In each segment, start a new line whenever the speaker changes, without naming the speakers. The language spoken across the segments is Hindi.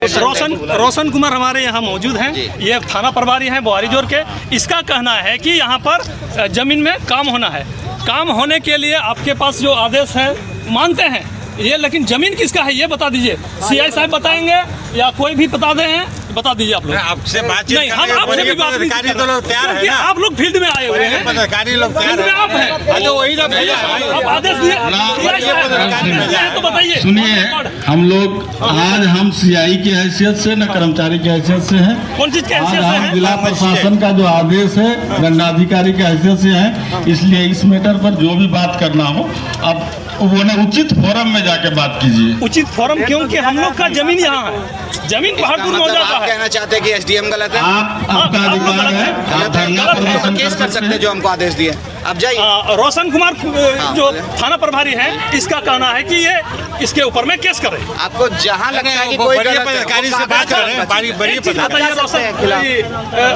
रोशन कुमार हमारे यहाँ मौजूद हैं। ये थाना प्रभारी हैं बोआरीजोर के। इसका कहना है कि यहाँ पर ज़मीन में काम होना है। काम होने के लिए आपके पास जो आदेश है मानते हैं ये, लेकिन ज़मीन किसका है ये बता दीजिए। सीआई साहब बताएंगे या कोई भी बता दे हैं, बता दीजिए आप लोग।
आपसे बातचीत
नहीं, हम आपसे भी बात नहीं, तो लोग तैयार हैं ना। आप लोग फील्ड में आए हुए हैं,
पदाधिकारी लोग
फील्ड में आप हैं, तो वही ना भैया आप आदेश दिए तो बताइए।
सुनिए, हम लोग आज हम सीआई की हैसियत से न कर्मचारी की हैसियत से हैं।
कौन चीज की हैसियत
आज
से
हम जिला प्रशासन का जो आदेश है दंडाधिकारी की हैसियत से है, इसलिए इस मैटर पर जो भी बात करना हो अब वो ना उचित फोरम में जाके बात कीजिए।
उचित फोरम क्योंकि हम लोग का जमीन यहाँ है, जमीन पहाड़पुर में जाता है।
कहना चाहते हैं कि एसडीएम गलत है।
आपका अधिकार है, आप धरना प्रदर्शन
केस कर सकते हैं जो हमको आदेश दिए। अब जाइए।
रोशन कुमार जो थाना प्रभारी हैं, इसका कहना है कि ये इसके ऊपर में केस करें।
आपको जहाँ लगता है कि कोई
पदाधिकारी से बात करें,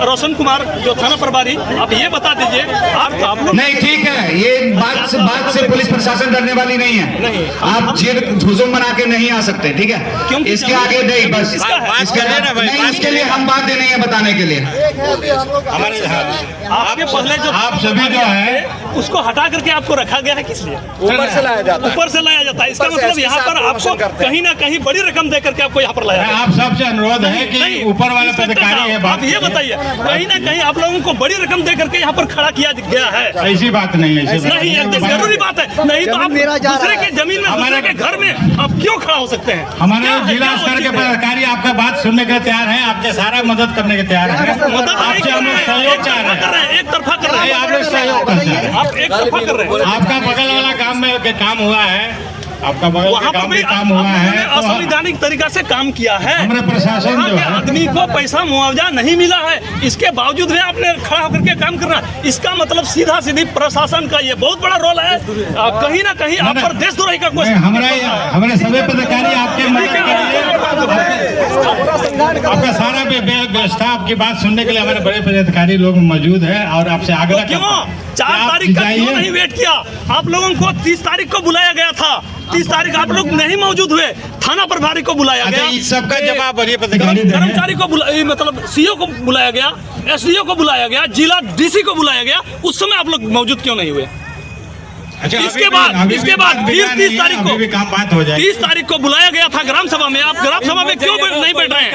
रोशन कुमार जो थाना प्रभारी, आप ये बता दीजिए। आप
नहीं, ठीक है, ये बात से पुलिस प्रशासन डरने वाली नहीं है।
नहीं,
आप जेल हुजूम बना के नहीं आ सकते, ठीक है।
क्योंकि
इसके आगे नहीं, बस इसके लिए हम बात दे नहीं है बताने के लिए।
आपके पहले जो
आप सभी जो है
उसको हटा करके आपको रखा गया है, किस लिए?
ऊपर से लाया जाता है।
ऊपर से लाया जाता है। इसका मतलब यहाँ पर आपको कहीं ना कहीं बड़ी रकम दे करके आपको यहाँ पर लाया।
आप सबसे अनुरोध है कि ऊपर वाले अधिकारी है,
आप ये बताइए, कहीं ना कहीं आप लोगों को बड़ी रकम दे करके यहाँ पर खड़ा किया गया है।
ऐसी बात नहीं है,
नहीं, एकदम जरूरी बात है। नहीं तो आप दूसरे के जमीन में, दूसरे के घर में आप क्यों खड़ा हो सकते हैं?
हमारे जिला स्तर के पदाधिकारी आपका बात सुनने के तैयार हैं, आपके सारा मदद करने के तैयार हैं। आपसे हम लोग सहयोग चाह रहे हैं,
एक तरफा कर रहे हैं।
आप लोग सहयोग करते हैं।
आप एक तरफा कर रहे हैं।
आपका बगल वाला काम में काम हुआ है, आपका बगल
वहाँ
का
पर भी
काम हुआ है,
असंवैधानिक तरीका से काम किया है।
हमारे प्रशासन जो है
आदमी को पैसा मुआवजा नहीं मिला है, इसके बावजूद भी आपने खड़ा होकर के काम करना, इसका मतलब सीधा सीधी प्रशासन का ये बहुत बड़ा रोल है। कहीं ना कहीं आप पर देशद्रोही का कोई
हमारे सभी पदाधिकारी आपके मदद के लिए, आपका सारा व्यवस्था, आपकी बात सुनने के लिए हमारे बड़े पदाधिकारी लोग मौजूद है और आपसे आग्रह
क्यों 4 तारीख का क्यों नहीं वेट किया? आप लोगों को 30 तारीख को बुलाया गया था, 30 तारीख आप लोग नहीं मौजूद हुए। थाना प्रभारी को बुलाया गया,
इस सबका जवाब बड़ी पदाधिकारी
कर्मचारी को मतलब सीओ को बुलाया गया, एसडीओ को बुलाया गया, जिला डीसी को बुलाया गया। उस समय आप लोग मौजूद क्यों नहीं हुए? इसके बाद फिर 30 तारीख को
काम बात हो जाए।
30 तारीख को बुलाया गया था ग्राम सभा में। आप ग्राम सभा में क्यों नहीं बैठ रहे हैं?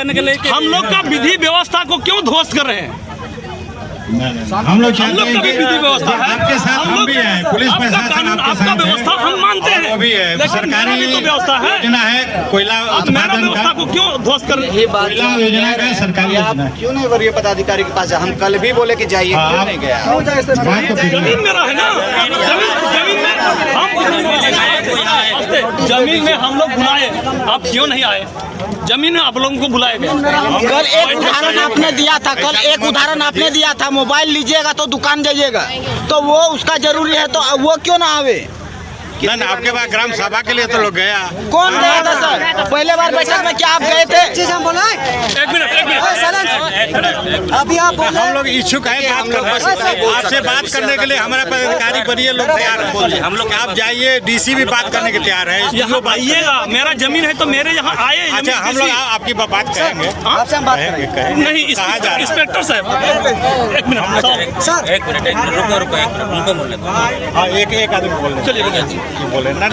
हम लोग का विधि व्यवस्था को क्यों ध्वस्त कर रहे हैं?
हम लोग
का भी विधि व्यवस्था है,
आपके साथ हम भी हैं, पुलिस प्रशासन आपके साथ
व्यवस्था हम मानते हैं,
भी है, सरकारी
व्यवस्था है।
कोयला उत्पादन
व्यवस्था को क्यों ध्वस्त कर रहे हैं?
कोयला योजना का सरकारी योजना है।
क्यों नहीं वरीय पदाधिकारी के पास? हम कल भी बोले कि जाइए, क्यों नहीं गया?
जमीन मेरा है ना, जमीन में हम लोग बुलाए, आप क्यों नहीं आए? जमीन में आप लोगों को बुलाया गया।
कल एक उदाहरण आपने दिया था, आपने दिया था, मोबाइल लीजिएगा तो दुकान जाइएगा, तो वो उसका जरूरी है, तो वो क्यों ना आवे?
ना आपके पास ग्राम सभा के लिए तो लोग गया।
कौन गया था सर? पहले बार बैठक में क्या आप गए थे?
एक मिनट
अभी आप
हम लोग इच्छुक है आपसे बात करने के लिए। हमारा पदाधिकारी बड़े लोग तैयार है, हम लोग आप जाइए, डीसी भी बात करने के तैयार है।
यहाँ आइएगा, मेरा जमीन है तो मेरे यहाँ आए।
अच्छा, हम लोग आपकी बात कहेंगे,
आपसे हम बात करेंगे।
नहीं, इंस्पेक्टर साहब एक मिनट
सर,
एक आदमी बोल चलिए बोले ना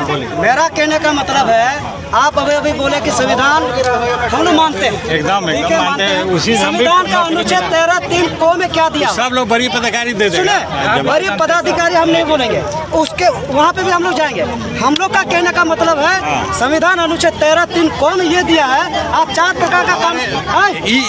बोले।
मेरा कहने का मतलब है, आप अभी बोले कि संविधान हम लोग मानते हैं,
एकदम मानते हैं। उसी
संविधान का अनुच्छेद 13(3) को में क्या दिया?
सब लोग बड़ी पदाधिकारी दे देंगे।
सुने, बड़ी पदाधिकारी हम नहीं बोलेंगे, उसके वहाँ पे भी हम लोग जाएंगे। हम लोग का कहने का मतलब है, संविधान अनुच्छेद 13(3) को में ये दिया है, आप 4 प्रकार का काम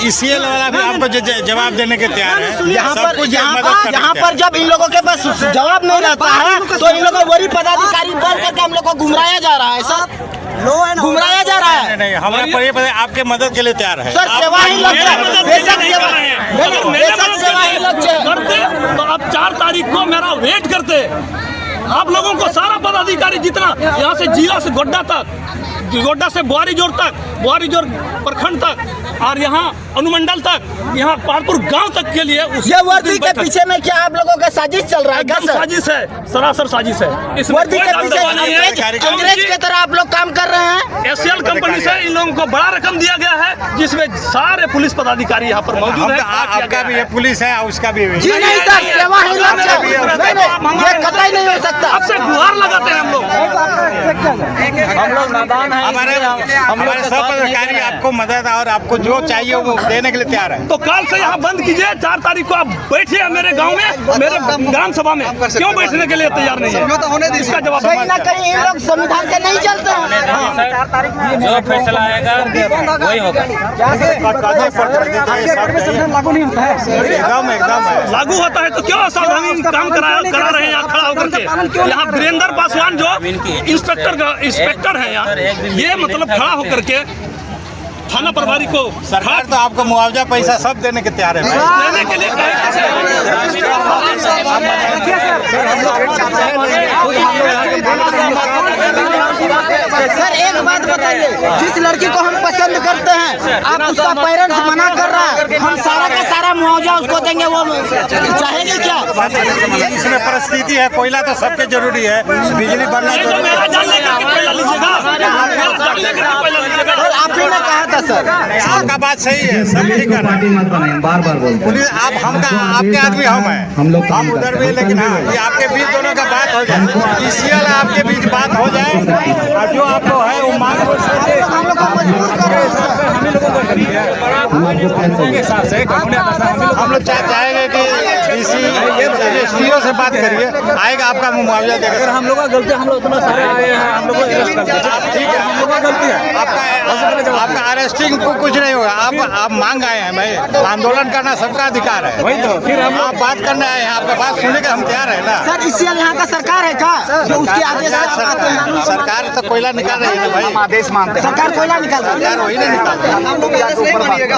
इसी वाला भी आपको जवाब देने के तैयार है।
यहाँ पर जब इन लोगों के पास जवाब नहीं रहता है तो इन लोगों को बड़ी पदाधिकारी बोल करके हम लोग को गुमराया जा रहा है सर, गुमराया जा रहा है।
नहीं, हमारे बड़े आपके मदद के लिए तैयार है
सर, सेवा ही लक्ष्य है, बेशक सेवा ही लक्ष्य है।
करते तो आप 4 तारीख को मेरा वेट करते। आप लोगों को सारा पदाधिकारी जितना यहाँ से जिला से गोड्डा तक गोड्डा से बुआरी जोर प्रखंड तक और यहाँ अनुमंडल तक, यहाँ पहाड़पुर गांव तक के लिए
ये वर्दी के पीछे में क्या आप लोगों का साजिश चल रहा है? क्या सर?
साजिश है, सरासर साजिश है। इसमें
वर्दी के पीछे अंग्रेज की तरह आप लोग काम कर रहे हैं।
एशियल कंपनी से इन लोगों को बड़ा रकम दिया गया है, जिसमें सारे पुलिस पदाधिकारी यहाँ पर मौजूद है।
आपका भी ये पुलिस है, उसका भी
जी नहीं सर, सेवा ही लक्ष्य है। ये कतई नहीं हो सकता।
आपसे गुहार लगाते हैं हम लोग
नादान है।
हमारे सब अधिकारी आपको मदद और आपको जो चाहिए वो देने के लिए तैयार है।
तो कल से यहाँ बंद कीजिए। 4 तारीख को आप बैठिए मेरे गांव में, मेरे ग्राम सभा में। क्यों बैठने के लिए तैयार नहीं है? इसका जवाब
कहीं ना कहीं ये लोग संविधान से नहीं चलते हैं।
जो फैसला आएगा वही होगा।
लागू नहीं होता है।
एकदम
लागू होता है तो क्यों असावधानी काम करा रहे हैं यहाँ खड़ा होकर के? यहाँ वीरेंद्र पासवान जो इंस्पेक्टर है यहाँ, ये मतलब खड़ा होकर के थाना प्रभारी को
सरकार तो आपको मुआवजा पैसा सब देने के तैयार है।
देने के लिए
सर एक बात बताइए, जिस लड़की को हम पसंद करते हैं आप उसका पेरेंट्स मना कर रहा है, हम सारा का सारा मुआवजा उसको देंगे, वो चाहेंगे क्या?
इसमें परिस्थिति है, कोयला तो सबके जरूरी है, बिजली बढ़ना जरूरी है।
आपने कहा था सर,
आपका बात सही है, सब ठीक है।
बार बार बोलते
पुलिस आप आपके आदमी हम हैं, हम उधर भी, लेकिन हाँ ये आपके बीच दोनों का बात हो जाए, इसीलिए आपके बीच बात हो जाए और जो आपको है वो मांग
हम लोग को मजबूर कर रहे हैं।
हम लोग चाहेंगे कि एसडीओ से बात करिए, आएगा आपका मुआवजा देगा। अगर हम लोग का गलती, हम लोग इतना सारे आए हैं, हम लोग को अरेस्ट कर दिया। ठीक है, हम लोग का गलती है, आपका अरेस्टिंग को कुछ नहीं होगा। आप मांग आए हैं भाई, आंदोलन करना सबका अधिकार है। वही तो फिर हम आप बात करने आए हैं, आपका बात सुनने का हम तैयार है ना।
सर इससे यहाँ का सरकार है क्या जो उसके आदेश से आप आते हैं?
सरकार तो कोयला निकाल रही है भाई,
आदेश मानते हैं।
सरकार कोयला निकाल रही है।
सरकार वही नहीं निकालती है।
हम लोग आदेश नहीं मानिएगा।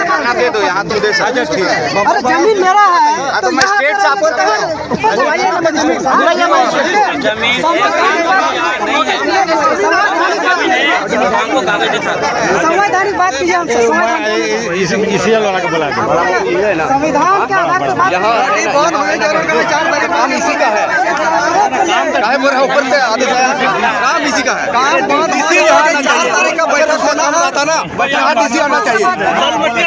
खाना दे दो यहाँ, तुम दे सकते। ठीक है,
अरे जमीन मेरा है
तो मैं स्टेट से आपको
संवैधानिक बात कीजिए हमसे।
इसी वाला को बुला के
संविधान के आधार पर बात
काम इसी का है, ऊपर से आदेश काम इसी का है।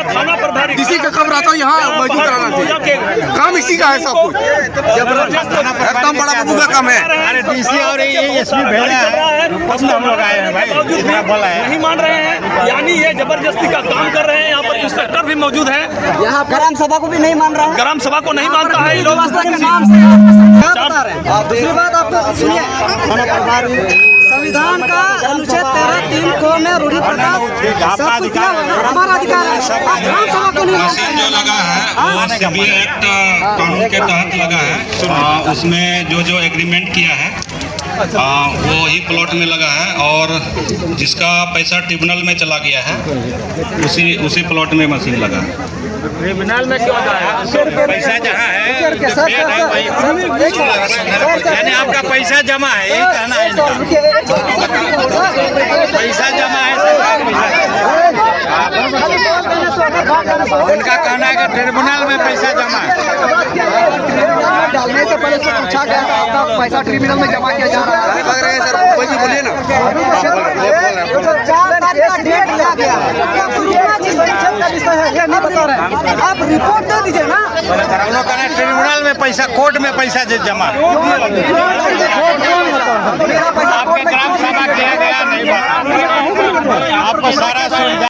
थाना प्रभारी
इसी का कब रहता है यहाँ मौजूद कराना चाहिए। काम इसी का है, सब कुछ एकदम बड़ा बाबू का काम है।
अरे डीसी और एसपी भेजा है, उसमें हम लोग आए हैं भाई, इतना बोला है।
नहीं मान रहे हैं, यानी ये जबरदस्ती का काम कर रहे हैं। यहाँ पर इंस्पेक्टर भी मौजूद है,
यहाँ ग्राम सभा को भी नहीं मान रहा है।
ग्राम सभा को नहीं मानता है ये लोग।
दूसरी बात आप सुनिए, संविधान का अनुच्छेद 13(3) को में रूढ़ी प्रकाश सब कुछ दिया हुआ है, हमारा अधिकार है। आप ग्राम सभा को नहीं मानते
जो लगा है वो सीबी एक्ट कानून के तहत लगा है। उसमें जो एग्रीमेंट किया है वो ही प्लॉट में लगा है, और जिसका पैसा ट्रिब्यूनल में चला गया है उसी प्लॉट में मशीन लगा है।
ट्रिब्यूनल में क्यों जाएगा?
पैसा जहाँ है यानी आपका पैसा जमा है, यही कहना है इनका। पैसा जमा है, सरकार पैसा, उनका कहना है कि ट्रिब्यूनल में पैसा जमा है।
डालने से पहले से पूछा गया था आपका पैसा ट्रिब्यूनल में जमा किया जा रहा है।
लग रहे हैं सर, कोई भी बोलिए ना।
4 तारीख का डेट लिया गया है, ये नहीं बता रहे हैं। आप रिपोर्ट दे दीजिए ना।
हम लोग कहना ट्रिब्यूनल में पैसा, कोर्ट में पैसा जमा है। आपके ग्राम सभा किया गया नहीं, आपको सारा सुविधा